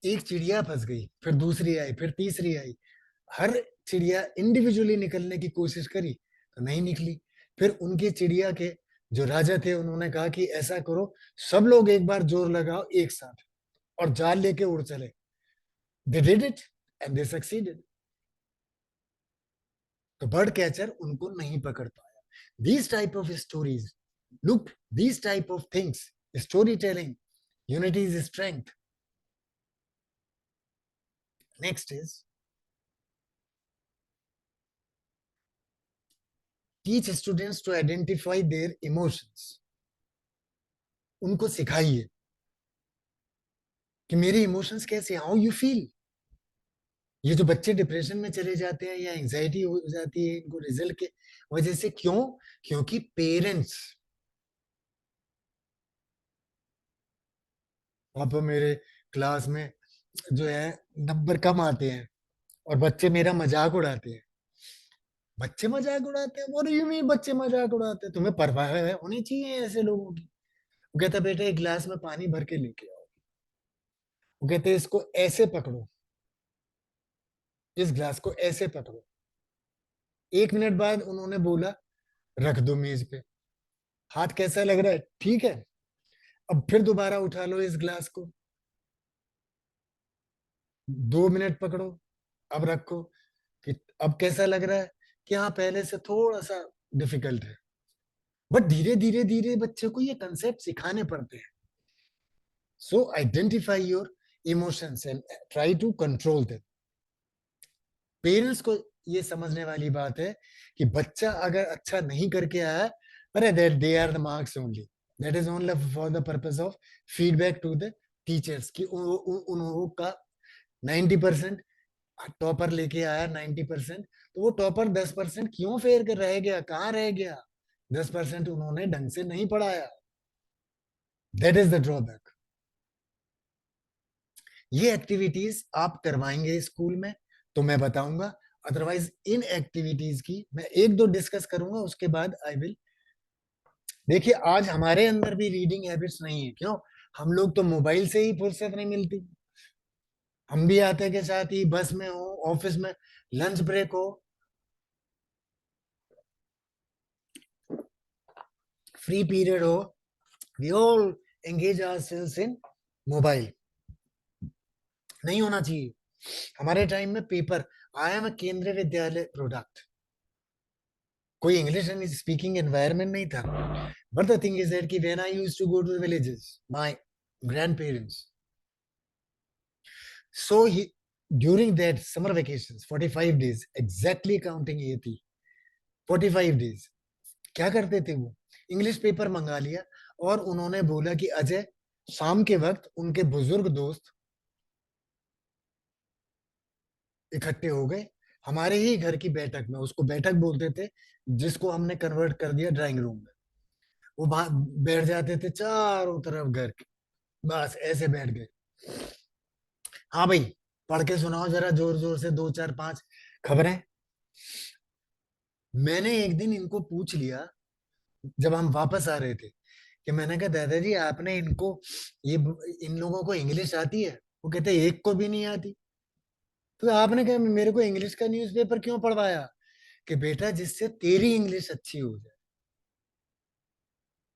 एक चिड़िया फंस गई, फिर दूसरी आई, फिर तीसरी आई। हर चिड़िया इंडिविजुअली निकलने की कोशिश करी तो नहीं निकली। फिर उनके चिड़िया के जो राजा थे उन्होंने कहा कि ऐसा करो, सब लोग एक बार जोर लगाओ एक साथ, और जाल लेके उड़ चले। They did it and they succeeded. तो बर्ड कैचर उनको नहीं पकड़ पाया। These type of stories, look, these type of things, storytelling, unity is strength. Next is teach students to identify their emotions. उनको सिखाइए कि मेरे इमोशंस कैसे, हाउ यू फील। ये जो बच्चे डिप्रेशन में चले जाते हैं या एंजाइटी हो जाती है इनको रिजल्ट के वजह से, क्यों? क्योंकि पेरेंट्स, अब मेरे क्लास में जो है नंबर कम आते हैं और बच्चे मेरा मजाक उड़ाते हैं। बच्चे मजाक उड़ाते हैं? व्हाट डू यू मीन बच्चे मजाक उड़ाते हैं? तुम्हें परवाह है होनी चाहिए ऐसे लोगों की। वो कहता बेटा एक गिलास में पानी भर के लेके आओ। वो कहते इसको ऐसे पकड़ो, इस गिलास को ऐसे पकड़ो। 1 मिनट बाद उन्होंने बोला रख दो मेज पे। हाथ कैसा लग रहा है? ठीक है। अब फिर दोबारा उठा लो इस गिलास को, 2 मिनट पकड़ो, अब रखो। कि अब कैसा लग रहा है? कि हाँ पहले से थोड़ा सा डिफिकल्ट है। बट धीरे धीरे धीरे बच्चे को ये कंसेप्ट सिखाने पड़ते हैं। So identify your emotions and try to control them. Parents को ये समझने वाली बात है कि बच्चा अगर अच्छा नहीं करके आया, अरे that they are the marks only, that is only for the purpose of feedback to the teachers कि उन का 90% टॉपर लेके आया 90%, तो वो टॉपर 10% क्यों फेर कर रह गया, कहाँ रह गया? 10% उन्होंने ढंग से नहीं पढ़ाया। That is the drawback. ये एक्टिविटीज आप करवाएंगे स्कूल में तो मैं बताऊंगा, अदरवाइज इन एक्टिविटीज की मैं एक दो डिस्कस करूंगा, उसके बाद आई विल। देखिए आज हमारे अंदर भी रीडिंग हैबिट्स नहीं है, क्यों? हम लोग तो मोबाइल से ही फुर्सत नहीं मिलती। हम भी आते के साथ ही बस में हो, ऑफिस में लंच ब्रेक हो, फ्री पीरियड हो, we all engage ourselves in mobile. नहीं होना चाहिए। हमारे टाइम में पेपर, आई एम केंद्रीय विद्यालय प्रोडक्ट, कोई इंग्लिश एंड स्पीकिंग एनवायरनमेंट नहीं था। But the thing is that कि when I used to go to the villages, my grandparents, so he during that summer vacations 45 days exactly counting ये थी, 45 days क्या करते थे वो? इंग्लिश पेपर मंगा लिया और उन्होंने बोला कि अजय, शाम के वक्त उनके बुजुर्ग दोस्त इकट्ठे हो गए हमारे ही घर की बैठक में, उसको बैठक बोलते थे, जिसको हमने कन्वर्ट कर दिया ड्राइंग रूम में। वो बैठ जाते थे चारों तरफ घर के, बस ऐसे बैठ गए। हाँ भाई, पढ़ के सुनाओ जरा जोर जोर से, दो चार पांच खबरें। मैंने एक दिन इनको पूछ लिया जब हम वापस आ रहे थे, कि मैंने कहा दादाजी आपने इनको, ये इन लोगों को इंग्लिश आती है? वो कहते एक को भी नहीं आती। तो आपने कहा मेरे को इंग्लिश का न्यूज़पेपर क्यों पढ़वाया? कि बेटा जिससे तेरी इंग्लिश अच्छी हो जाए।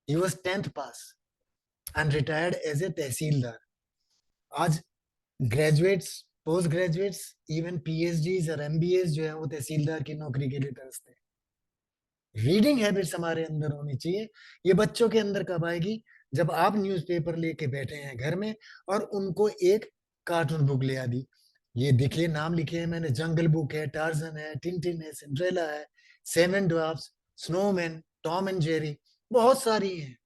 He was 10th pass and retired as a तहसीलदार। आज graduates, post graduates, even PhDs और एमबीएस जो है वो तहसीलदार की नौकरी के लिए तरसते हैं। रीडिंग हैबिट्स हमारे अंदर होनी चाहिए। ये बच्चों के अंदर कब आएगी? जब आप न्यूज़पेपर लेके बैठे हैं घर में और उनको एक कार्टून बुक ले आ दी। ये देखिए नाम लिखे हैं मैंने, जंगल बुक है, टार्जन है, टिंटिन है, सिंड्रेला है, seven dwarfs, snowman, Tom and Jerry, बहुत सारी हैं।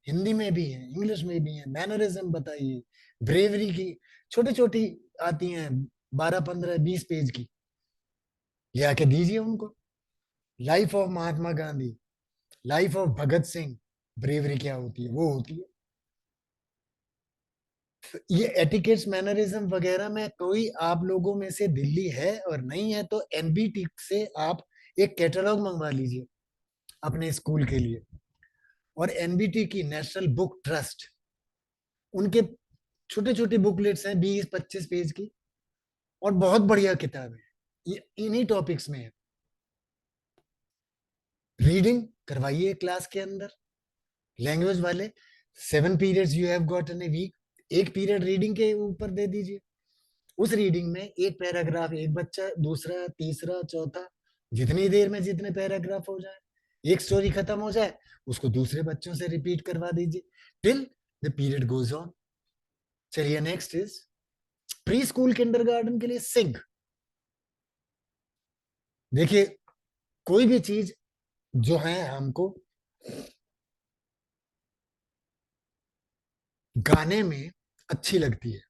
हिंदी में भी है, इंग्लिश में भी है। मैनरिज्म बताइए, ब्रेवरी की छोटी छोटी आती हैं, 12 15 20 पेज की, ये आके दीजिए उनको। Life of Mahatma Gandhi, life of Bhagat Singh, bravery क्या होती है वो होती है। ये एटिकेट्स मैनरिज्म वगैरह में कोई आप लोगों में से दिल्ली है और नहीं है तो एनबीटी से आप एक कैटलॉग मंगवा लीजिए अपने स्कूल के लिए। और एनबीटी की नेशनल बुक ट्रस्ट, उनके छोटे छोटे बुकलेट्स हैं 20-25 पेज की, और बहुत बढ़िया किताब है, ये इन्हीं टॉपिक्स में है। रीडिंग करवाइए क्लास के अंदर, लैंग्वेज वाले 7 periods you have got in a week, एक पीरियड रीडिंग के ऊपर दे दीजिए। उस रीडिंग में एक पैराग्राफ एक बच्चा, दूसरा, तीसरा, चौथा, जितनी देर में जितने पैराग्राफ हो जाए, एक स्टोरी खत्म हो जाए, उसको दूसरे बच्चों से रिपीट करवा दीजिए till the period goes on. चलिए next is preschool kindergarten के लिए सिंग। देखिए, कोई भी चीज जो है हमको गाने में अच्छी लगती है,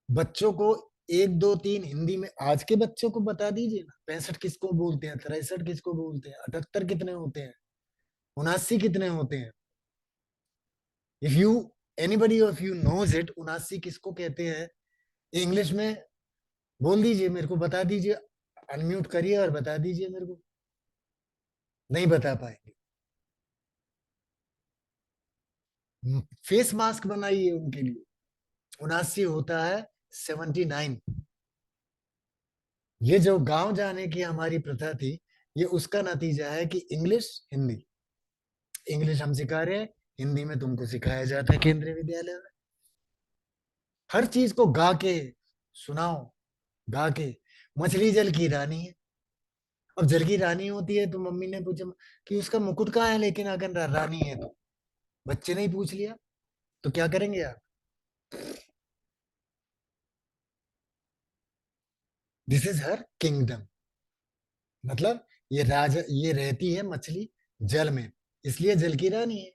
बच्चों को 1 2 3 हिंदी में आज के बच्चों को बता दीजिए ना, 65 किसको बोलते हैं, 63 किसको बोलते हैं, 78 कितने होते हैं, 79 कितने होते हैं। If you anybody of you knows it, 79 किसको कहते हैं इंग्लिश में, बोल दीजिए, मेरे को बता दीजिए, अनम्यूट करिए और बता दीजिए मेरे को। नहीं बता पाएंगे। फेस मास्क बनाइए उनके लिए, 79 होता है 79। ये जो गांव जाने की हमारी प्रथा थी, ये उसका नतीजा है कि इंग्लिश हिंदी, इंग्लिश हम सिखा रहे हैं, हिंदी में तुमको सिखाया जाता है केंद्रीय विद्यालय में। हर चीज को गा के सुनाओ, गा के। मछली जल की रानी है, अब जल की रानी होती है तो मम्मी ने पूछा कि उसका मुकुट कहाँ है, लेकिन अगर रानी है तो, बच्चे ने ही पूछ लिया, तो क्या करेंगे आप। दिस इज हर किंगडम, मतलब ये रहती है मछली जल में, इसलिए जल की रानी है।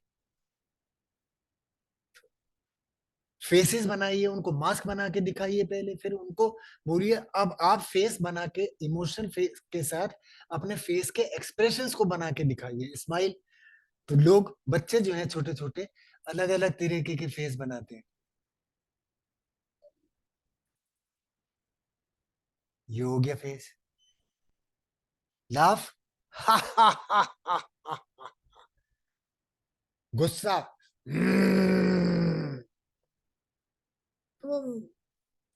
फेसेस बनाइए, उनको मास्क बना के दिखाइए पहले, फिर उनको बोलिए अब आप फेस बना के इमोशन फेस के साथ अपने फेस के एक्सप्रेशंस को बना के दिखाइए, स्माइल। तो लोग, बच्चे जो हैं छोटे छोटे, अलग अलग तरीके के फेस बनाते हैं। ये हो गया फेस। लाफ, गुस्सा,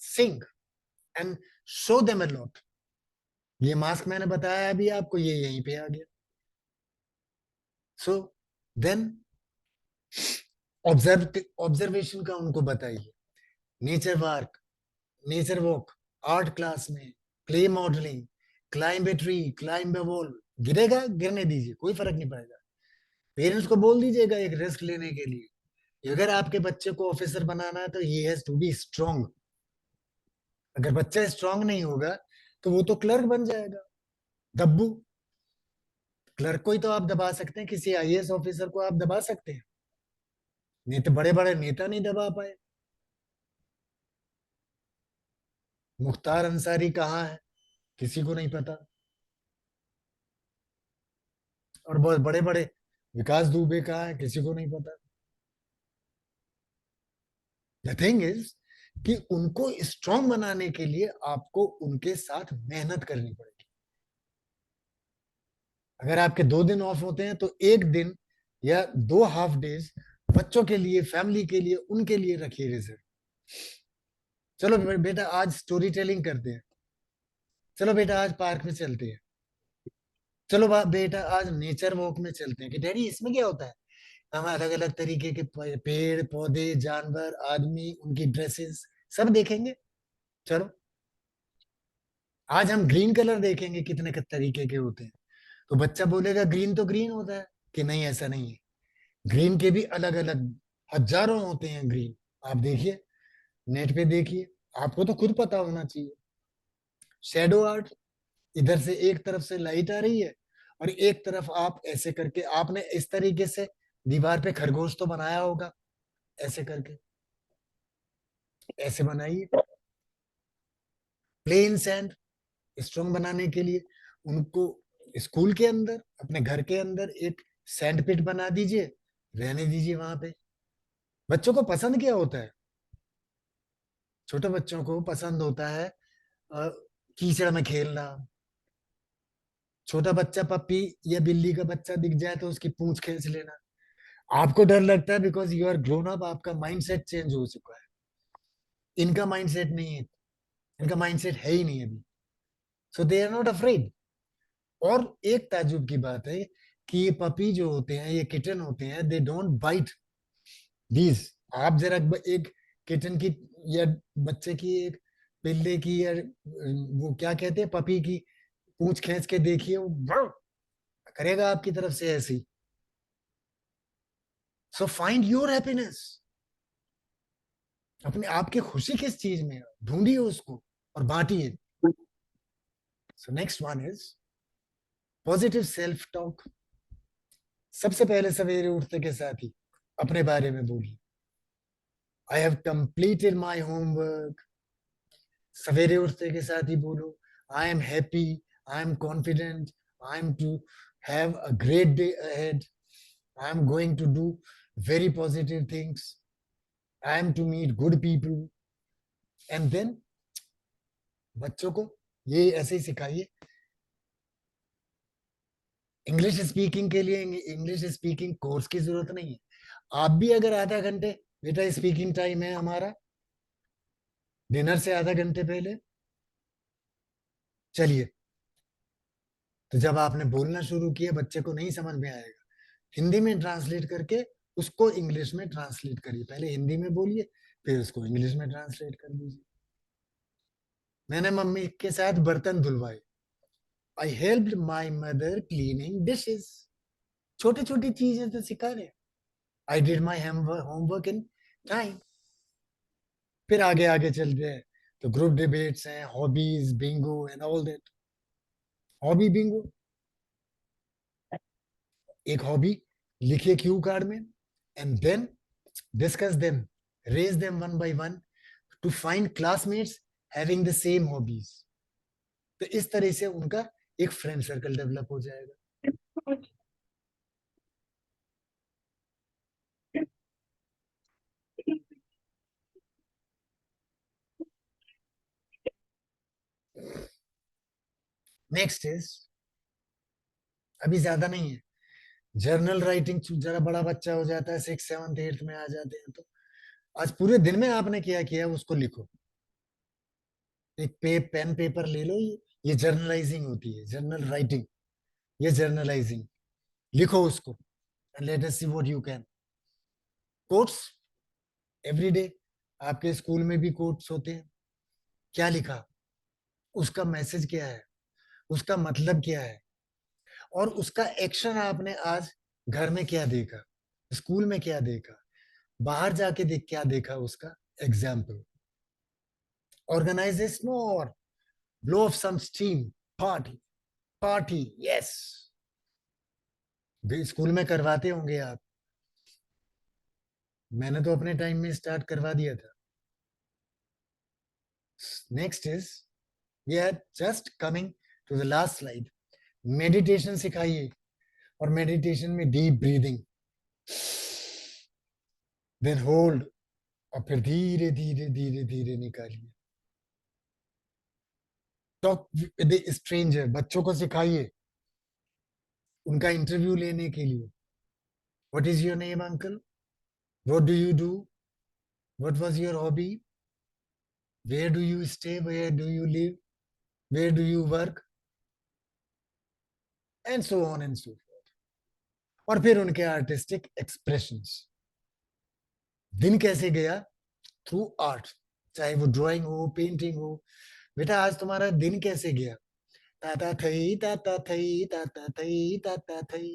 sing and show them a lot. ये मास्क मैंने बताया अभी आपको, ये यहीं पे आ गया। सो देन ऑब्जर्वेशन का उनको बताइए, nature work, nature walk, art class में, clay modelling, climb a tree, climb a wall. गिरेगा, गिरने दीजिए, कोई फर्क नहीं पड़ेगा। पेरेंट्स को बोल दीजिएगा एक रिस्क लेने के लिए, अगर आपके बच्चे को ऑफिसर बनाना है तो he has to be strong. अगर बच्चा स्ट्रांग नहीं होगा तो वो तो क्लर्क बन जाएगा, दब्बू। क्लर्क को ही तो आप दबा सकते हैं, किसी आईएएस ऑफिसर को आप दबा सकते हैं, नहीं तो बड़े बड़े नेता नहीं दबा पाए। मुख्तार अंसारी कहाँ है, किसी को नहीं पता। और बहुत बड़े बड़े विकास दुबे कहाँ है, किसी को नहीं पता। द थिंग इज कि उनको स्ट्रांग बनाने के लिए आपको उनके साथ मेहनत करनी पड़ेगी। अगर आपके 2 दिन ऑफ होते हैं तो एक दिन या 2 हाफ डेज बच्चों के लिए, फैमिली के लिए, उनके लिए रखिए रिजर्व। चलो बेटा आज स्टोरी टेलिंग करते हैं, चलो बेटा आज पार्क में चलते हैं, चलो बेटा आज नेचर वॉक में चलते हैं। कि डैडी इसमें क्या होता है, हम अलग अलग तरीके के पेड़ पौधे, जानवर, आदमी, उनकी ड्रेसेस सब देखेंगे। चलो आज हम ग्रीन कलर देखेंगे कितने तरीके के होते हैं। तो बच्चा बोलेगा ग्रीन तो ग्रीन होता है, कि नहीं ऐसा नहीं है, ग्रीन के भी अलग अलग हजारों होते हैं ग्रीन। आप देखिए, नेट पे देखिए, आपको तो खुद पता होना चाहिए। शेडो आर्ट, इधर से एक तरफ से लाइट आ रही है और एक तरफ आप ऐसे करके, आपने इस तरीके से दीवार पे खरगोश तो बनाया होगा, ऐसे करके ऐसे बनाइए। प्लेन सैंड, स्ट्रॉन्ग बनाने के लिए उनको स्कूल के अंदर, अपने घर के अंदर एक सैंड पिट बना दीजिए, रहने दीजिए वहां पे। बच्चों को पसंद क्या होता है, छोटे बच्चों को पसंद होता है अ, कीचड़ में खेलना। छोटा बच्चा, पप्पी या बिल्ली का बच्चा दिख जाए तो उसकी पूंछ खींच लेना। आपको डर लगता है because you are grown up, आपका माइंडसेट चेंज हो चुका है। इनका माइंडसेट नहीं है, इनका माइंडसेट है ही नहीं अभी। सो दे आर नॉट अफ्रेड। और एक ताज्जुब की बात है कि ये पपी जो होते हैं, ये किटन होते हैं, दे डोंट बाइट दीज। आप जरा एक किटन की या बच्चे की, एक पिल्ले की, या वो क्या कहते हैं, पपी की पूंछ खींच के देखिए, वो भौं करेगा आपकी तरफ से ऐसी। So find your happiness. अपने आपकी खुशी किस चीज में है, ढूंढिए उसको और बांटिए। So next one is positive self talk. सबसे पहले सवेरे उठते के साथ ही अपने बारे में बोलिए, I have completed my homework. सवेरे उठते के साथ ही बोलो, I am happy, I am confident, I am to have a great day ahead, I am going to do very positive things, I am to meet good people. And then बच्चों को ये ऐसे ही सिखाइए। इंग्लिश स्पीकिंग के लिए English speaking course की जरूरत नहीं है। आप भी अगर आधा घंटे, बेटा स्पीकिंग टाइम है हमारा डिनर से आधा घंटे पहले, चलिए। तो जब आपने बोलना शुरू किया, बच्चे को नहीं समझ में आएगा, हिंदी में ट्रांसलेट करके उसको इंग्लिश में ट्रांसलेट करिए। पहले हिंदी में बोलिए, फिर उसको इंग्लिश में ट्रांसलेट कर दीजिए। मैंने मम्मी के साथ बर्तन धुलवाए, I helped my mother cleaning dishes. छोटी छोटी चीजें तो सिखा रहे। I did my homework in time. फिर आगे आगे चलते हैं तो ग्रुप डिबेट्स हैं, hobbies, bingo and all that. Hobby bingo, एक हॉबी लिखिए क्यू कार्ड में, and then discuss them, raise them one by one to find classmates having the same hobbies. तो इस तरह से उनका एक फ्रेंड सर्कल डेवलप हो जाएगा। नेक्स्ट इज, अभी ज्यादा नहीं है, जर्नल राइटिंग। जरा बड़ा बच्चा हो जाता है, 6th 7th 8th में आ जाते हैं, तो आज पूरे दिन में आपने क्या किया उसको लिखो। एक पेन पेपर ले लो, ये जर्नलाइजिंग होती है, जर्नल राइटिंग, ये जर्नलाइजिंग। लिखो उसको and let us see what you can. Quotes every day, आपके स्कूल में भी कोट्स होते हैं। क्या लिखा, उसका मैसेज क्या है, उसका मतलब क्या है, और उसका एक्शन आपने आज घर में क्या देखा, स्कूल में क्या देखा, बाहर जाके देख क्या देखा, उसका example. Organise a small, blow off some steam, party, party, yes। School में करवाते होंगे आप, मैंने तो अपने टाइम में स्टार्ट करवा दिया था। Next is, we are just coming to the last slide. Meditation सिखाइए, और मेडिटेशन में डीप ब्रीदिंग, देन होल्ड, और फिर धीरे धीरे धीरे धीरे निकालिए। टॉक विद स्ट्रेंजर, बच्चों को सिखाइए उनका इंटरव्यू लेने के लिए। What is your name uncle, what do you do, what was your hobby, where do you stay, where do you live, where do you work, and so on and so forth। और फिर उनके artistic expressions, दिन कैसे गया through art, चाहे वो drawing हो, painting हो। बेटा आज तुम्हारा दिन कैसे गया, ताता थई ताता थई ताता थई ताता थई।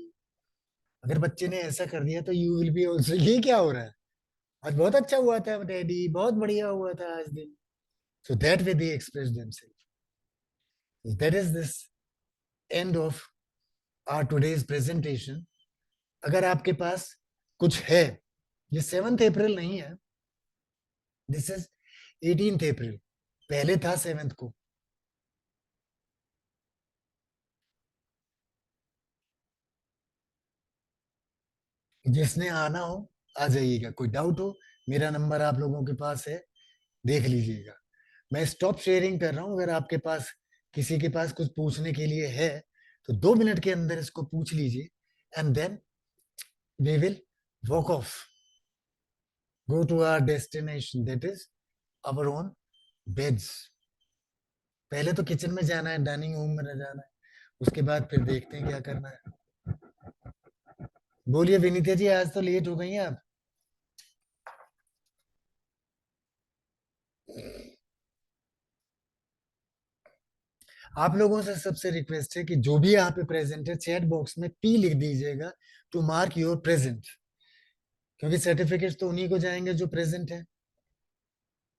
अगर बच्चे ने ऐसा कर दिया तो यू विल बी ऑल्सो, ये क्या हो रहा है, आज बहुत अच्छा हुआ था डैडी, बहुत बढ़िया हुआ था आज दिन। So that way they express themself. That is this end of our today's presentation. अगर आपके पास कुछ है, ये 7th अप्रैल नहीं है, दिस इज 18th अप्रैल, पहले था 7th को। जिसने आना हो आ जाइएगा, कोई डाउट हो मेरा नंबर आप लोगों के पास है, देख लीजिएगा। मैं स्टॉप शेयरिंग कर रहा हूं, अगर आपके पास किसी के पास कुछ पूछने के लिए है तो 2 मिनट के अंदर इसको पूछ लीजिए, and then we will walk off, go to our destination, that is our own beds. पहले तो किचन में जाना है, डाइनिंग रूम में जाना है, उसके बाद फिर देखते हैं क्या करना है। बोलिए विनीता जी, आज तो लेट हो गई हैं आप। आप लोगों से सबसे रिक्वेस्ट है कि जो भी यहाँ पे प्रेजेंट है, चैट बॉक्स में पी लिख दीजिएगा टू मार्क योर प्रेजेंट, क्योंकि सर्टिफिकेट तो उन्हीं को जाएंगे जो प्रेजेंट है।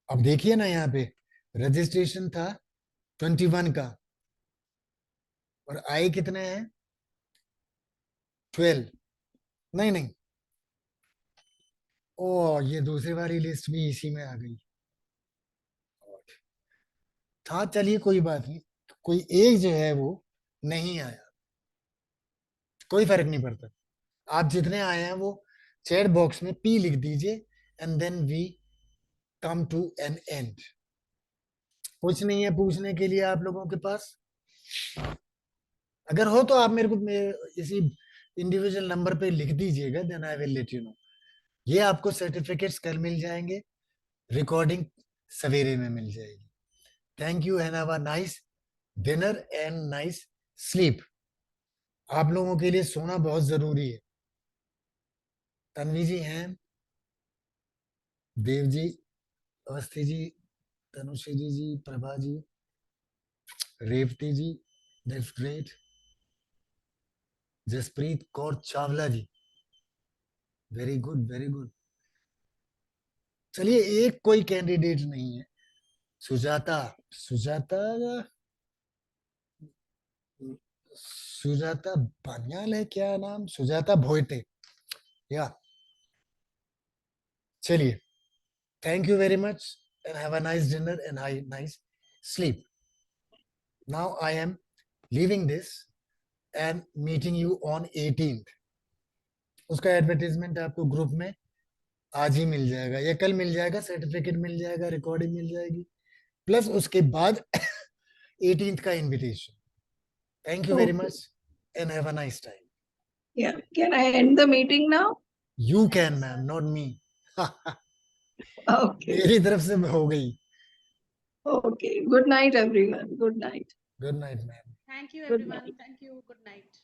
अब देखिए ना, यहाँ पे रजिस्ट्रेशन था 21 का और आए कितने हैं, 12। नहीं नहीं, ओ ये दूसरी वाली लिस्ट भी इसी में आ गई था। चलिए कोई बात नहीं, कोई एक जो है वो नहीं आया, कोई फर्क नहीं पड़ता। आप जितने आए हैं वो चैट बॉक्स में पी लिख दीजिए, and then we come to an end. कुछ नहीं है पूछने के लिए आप लोगों के पास? अगर हो तो आप मेरे को इसी इंडिविजुअल नंबर पे लिख दीजिएगा, then I will let you know. ये आपको सर्टिफिकेट्स कल मिल जाएंगे, रिकॉर्डिंग सवेरे में मिल जाएगी। Thank you and have a nice dinner and nice sleep. आप लोगों के लिए सोना बहुत जरूरी है। तन्वी जी हैं, Dev ji, Awasthi ji, Tanushree ji, Prabha ji, Revathi ji, that's great, Jaspreet Kaur Chawla ji, very good very good. चलिए एक कोई कैंडिडेट नहीं है, सुजाता, सुजाता, सुजाता बान्याल है क्या नाम, सुजाता भोयटे, या। चलिए, thank you very much and have a nice dinner and nice sleep. Now I am leaving this and meeting you on 18th। उसका एडवर्टीजमेंट आपको ग्रुप में आज ही मिल जाएगा या कल मिल जाएगा, सर्टिफिकेट मिल जाएगा, रिकॉर्डिंग मिल जाएगी, प्लस उसके बाद 18th का invitation. Thank you very much and have a nice time. Yeah. Can I end the meeting now? You can, ma'am, not me. Okay. मेरी तरफ से हो गई। Okay. Good night, everyone. Good night. Good night, ma'am. Thank you, Good everyone. night. Thank you. Good night.